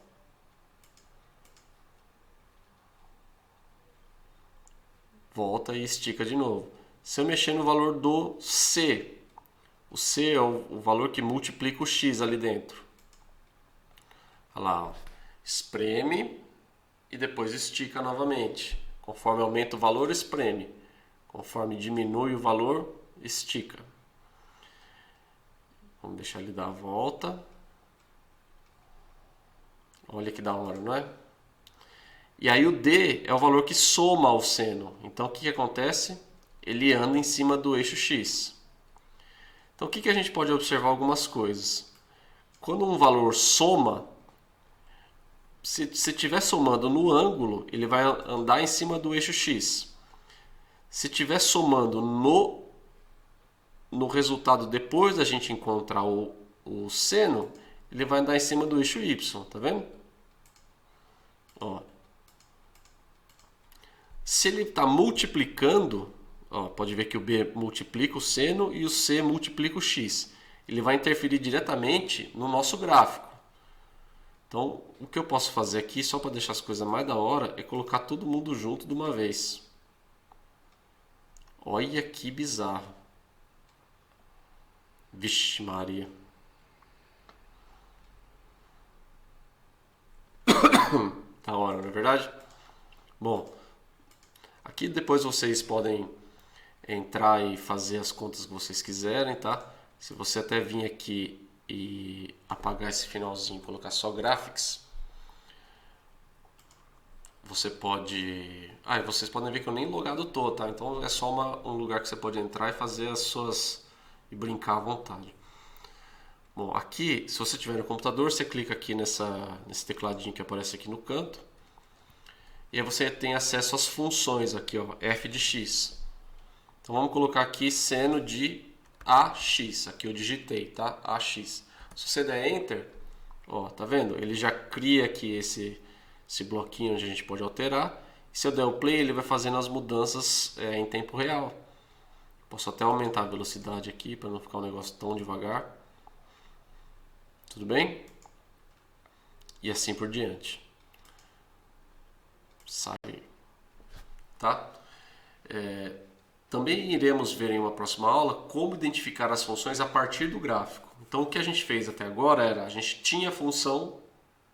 Volta e estica de novo. Se eu mexer no valor do C, o C é o valor que multiplica o X ali dentro. Olha lá, ó. Espreme e depois estica novamente. Conforme aumenta o valor, espreme. Conforme diminui o valor, estica. Vamos deixar ele dar a volta. Olha que da hora, não é? E aí o D é o valor que soma ao seno. Então o que acontece? Ele anda em cima do eixo X. Então o que a gente pode observar algumas coisas? Quando um valor soma, se estiver somando no ângulo, ele vai andar em cima do eixo X. Se estiver somando no resultado depois da gente encontrar o seno, ele vai andar em cima do eixo Y, tá vendo? Ó. Se ele está multiplicando, ó, pode ver que o B multiplica o seno e o C multiplica o X. Ele vai interferir diretamente no nosso gráfico. Então, o que eu posso fazer aqui, só para deixar as coisas mais da hora, é colocar todo mundo junto de uma vez. Olha que bizarro. Vixe Maria. Da hora, não é verdade? Bom, aqui depois vocês podem entrar e fazer as contas que vocês quiserem, tá? Se você até vir aqui e apagar esse finalzinho e colocar só graphics, você pode... Ah, e vocês podem ver que eu nem logado tô, tá? Então é só um lugar que você pode entrar e fazer as suas... e brincar à vontade. Bom, aqui, se você tiver no computador, você clica aqui nesse tecladinho que aparece aqui no canto. E aí você tem acesso às funções aqui, ó, f de x. Então vamos colocar aqui seno de AX. Aqui eu digitei, tá? AX. Se você der Enter, ó, tá vendo? Ele já cria aqui esse bloquinho onde a gente pode alterar. E se eu der o play, ele vai fazendo as mudanças em tempo real. Posso até aumentar a velocidade aqui para não ficar um negócio tão devagar. Tudo bem? E assim por diante. Sai. Tá? Também iremos ver em uma próxima aula como identificar as funções a partir do gráfico. Então o que a gente fez até agora era, a gente tinha a função,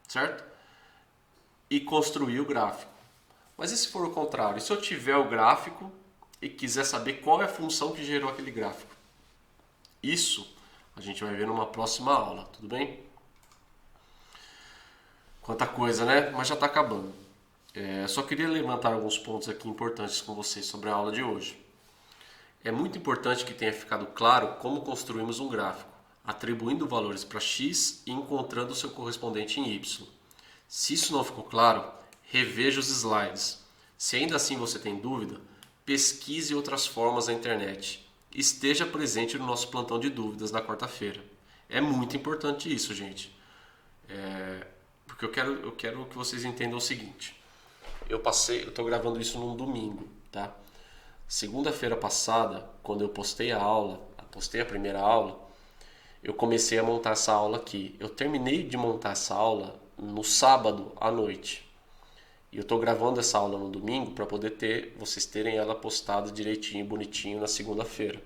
certo? E construiu o gráfico. Mas e se for o contrário? E se eu tiver o gráfico e quiser saber qual é a função que gerou aquele gráfico? Isso a gente vai ver numa próxima aula, tudo bem? Quanta coisa, né? Mas já está acabando. Só queria levantar alguns pontos aqui importantes com vocês sobre a aula de hoje. É muito importante que tenha ficado claro como construímos um gráfico, atribuindo valores para x e encontrando o seu correspondente em y. Se isso não ficou claro, reveja os slides. Se ainda assim você tem dúvida, pesquise outras formas na internet. Esteja presente no nosso plantão de dúvidas na quarta-feira. É muito importante isso, gente. Porque eu quero que vocês entendam o seguinte. Eu estou gravando isso num domingo, tá? Segunda-feira passada, quando eu postei a primeira aula, eu comecei a montar essa aula aqui. Eu terminei de montar essa aula no sábado à noite. E eu estou gravando essa aula no domingo para poder vocês terem ela postada direitinho, bonitinho na segunda-feira.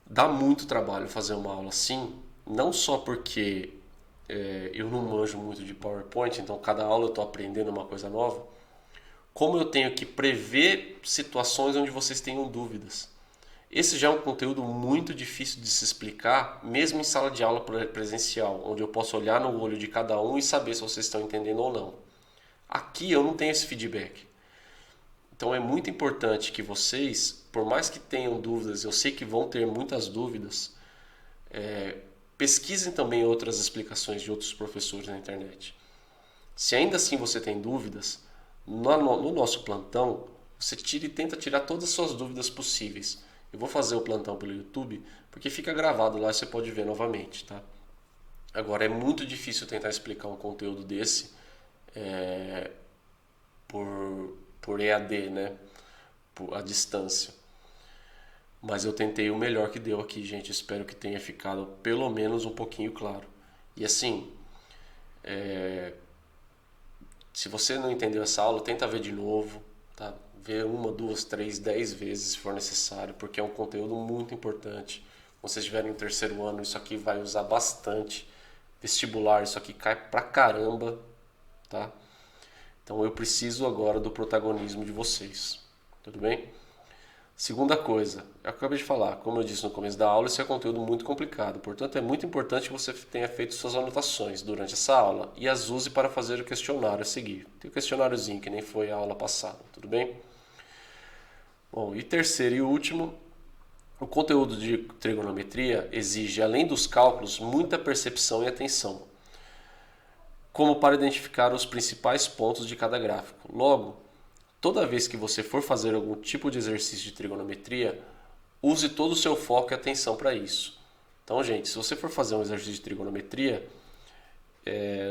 Dá muito trabalho fazer uma aula assim, não só porque eu não manjo muito de PowerPoint, então cada aula eu estou aprendendo uma coisa nova, como eu tenho que prever situações onde vocês tenham dúvidas. Esse já é um conteúdo muito difícil de se explicar, mesmo em sala de aula presencial, onde eu posso olhar no olho de cada um e saber se vocês estão entendendo ou não. Aqui eu não tenho esse feedback. Então é muito importante que vocês, por mais que tenham dúvidas, eu sei que vão ter muitas dúvidas, pesquisem também outras explicações de outros professores na internet. Se ainda assim você tem dúvidas, no nosso plantão, você tenta tirar todas as suas dúvidas possíveis. Eu vou fazer o plantão pelo YouTube, porque fica gravado lá e você pode ver novamente, tá? Agora, é muito difícil tentar explicar um conteúdo desse por EAD, né? À distância. Mas eu tentei o melhor que deu aqui, gente. Espero que tenha ficado pelo menos um pouquinho claro. E assim, se você não entendeu essa aula, tenta ver de novo, tá? Ver 1, 2, 3, 10 vezes se for necessário, porque é um conteúdo muito importante. Quando vocês estiverem no terceiro ano, isso aqui vai usar bastante. Vestibular, isso aqui cai pra caramba, tá? Então eu preciso agora do protagonismo de vocês, tudo bem? Segunda coisa, eu acabei de falar, como eu disse no começo da aula, esse é conteúdo muito complicado, portanto é muito importante que você tenha feito suas anotações durante essa aula e as use para fazer o questionário a seguir. Tem o questionáriozinho que nem foi a aula passada, tudo bem? Bom, e terceiro e último, o conteúdo de trigonometria exige, além dos cálculos, muita percepção e atenção, como para identificar os principais pontos de cada gráfico. Logo, toda vez que você for fazer algum tipo de exercício de trigonometria, use todo o seu foco e atenção para isso. Então, gente, se você for fazer um exercício de trigonometria,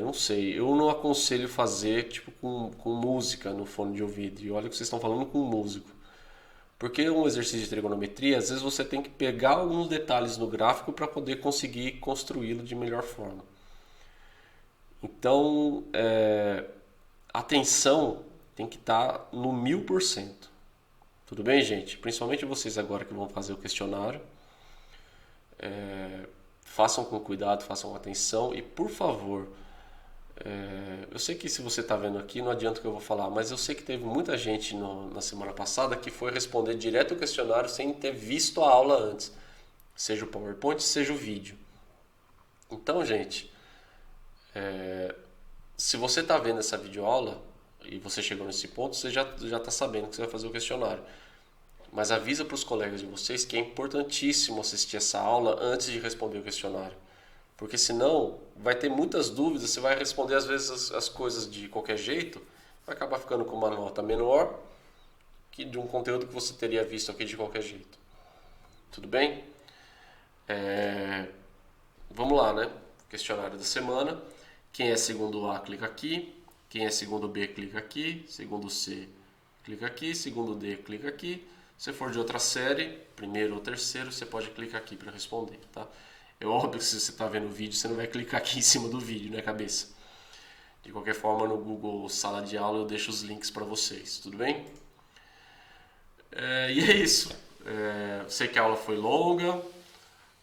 não sei, eu não aconselho fazer tipo com música no fone de ouvido. E olha que vocês estão falando com um músico. Porque um exercício de trigonometria, às vezes você tem que pegar alguns detalhes no gráfico para poder conseguir construí-lo de melhor forma. Então, atenção tem que estar no 1000%. Tudo bem, gente? Principalmente vocês agora que vão fazer o questionário. Façam com cuidado, façam com atenção e, por favor, eu sei que se você está vendo aqui não adianta o que eu vou falar, mas eu sei que teve muita gente na semana passada que foi responder direto o questionário sem ter visto a aula antes, seja o PowerPoint, seja o vídeo. Então, gente, se você está vendo essa videoaula e você chegou nesse ponto, você já está sabendo que você vai fazer o questionário. Mas avisa para os colegas de vocês que é importantíssimo assistir essa aula antes de responder o questionário. Porque senão vai ter muitas dúvidas, você vai responder às vezes as coisas de qualquer jeito, vai acabar ficando com uma nota menor que de um conteúdo que você teria visto aqui de qualquer jeito. Tudo bem? Vamos lá, né? Questionário da semana. Quem é segundo A, clica aqui. Quem é segundo B, clica aqui. Segundo C, clica aqui. Segundo D, clica aqui. Se for de outra série, primeiro ou terceiro, você pode clicar aqui para responder, tá? É óbvio que se você está vendo o vídeo, você não vai clicar aqui em cima do vídeo, né, cabeça? De qualquer forma, no Google Sala de Aula eu deixo os links para vocês, tudo bem? E é isso. Eu sei que a aula foi longa,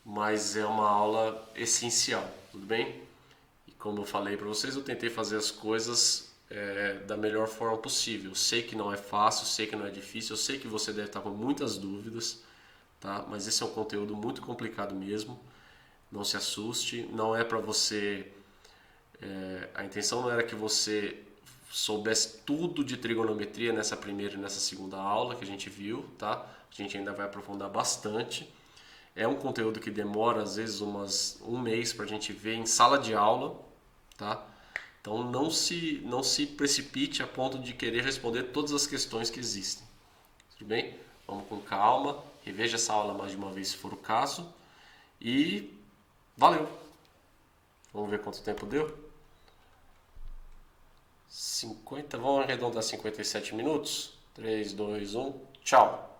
mas é uma aula essencial, tudo bem? E como eu falei para vocês, eu tentei fazer as coisas da melhor forma possível. Eu sei que não é fácil, eu sei que não é difícil, eu sei que você deve estar com muitas dúvidas, tá? Mas esse é um conteúdo muito complicado mesmo. Não se assuste, não é para você. A intenção não era que você soubesse tudo de trigonometria nessa primeira e nessa segunda aula que a gente viu, tá? A gente ainda vai aprofundar bastante. É um conteúdo que demora às vezes um mês para a gente ver em sala de aula, tá? Então não se precipite a ponto de querer responder todas as questões que existem. Tudo bem? Vamos com calma, reveja essa aula mais de uma vez se for o caso. E valeu! Vamos ver quanto tempo deu? 50, vamos arredondar 57 minutos. 3, 2, 1, tchau!